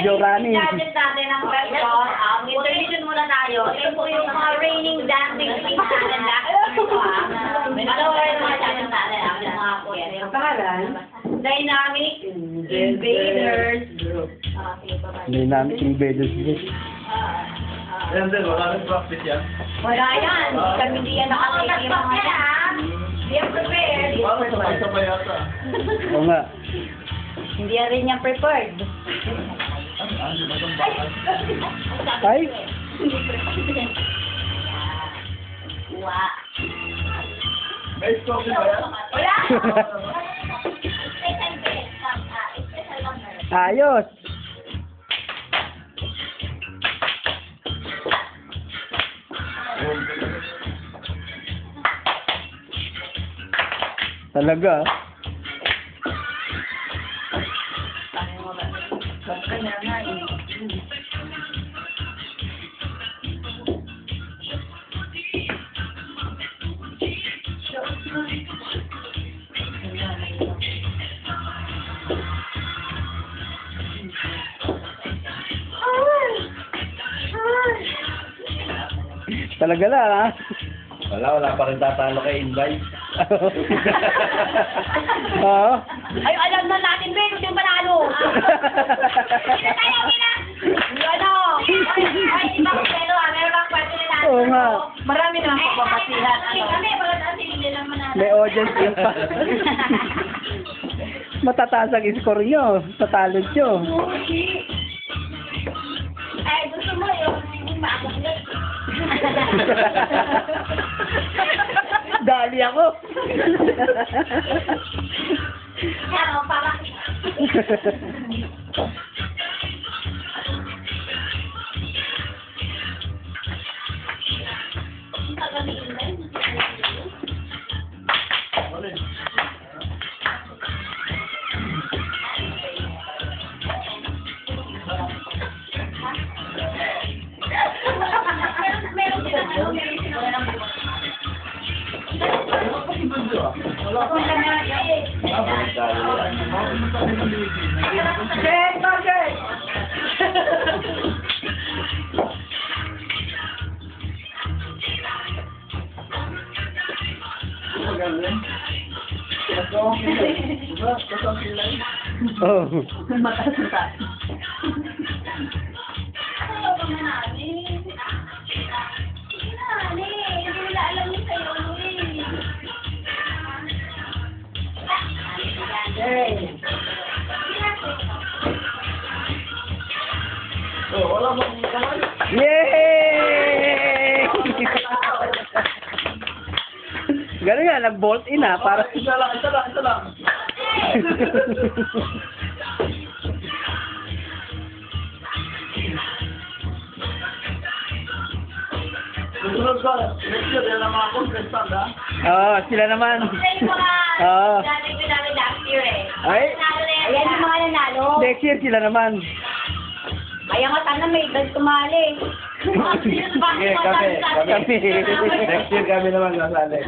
Jorani. Gadget natin ang question. Intermission muna tayo. Ito po yung mga reigning dancing queen natin lahat dito Ano yung mga gadget natin? Yung mga queen. Ang pangalan? Dynamic Invaders. Dynamic Invaders. Yan din, wala rin practice yan. Wala yan. Kami hindi yan nakakita yung mga yan. Hindi yan prepared. Parang sabay-sabay yata. Oo nga. Hindi rin yan prepared. Ano ba itong bakal? Ay! Wow. May scope din ba yan? Wala! Ayos! Talaga. Talaga lang, ha? Wala pa rin tatalo kay Invite. Oo. Ay, alam na natin, Ben, kung yung panalo. Kina tayo, kina. Ano? Ay, di ba, pero meron lang pwede na natin. Oo nga. Marami naman papapatihan. Kami, pagkataas hindi lang manalo. May audience yun pa. Matataas ang score nyo sa talent nyo. Ay, gusto mo yung maakot. Dali ako. Ano, parang... Jen, Margaret! Oh. Mataas na tayo. Oh, wala bang kamay? Yay! Ganun nga, nag-bolt in ha, para... Isa lang. Susunod ka, next year, yan ang mga contestant, ha? Oo, sila naman. Yung mga Oo. dating ko namin last year eh. Ay, Nanalo na yan. Ayan yung mga nanalo. next year sila naman. Kaya nga sana may edad kumali. Sige, kami. Next year kami naman kasali.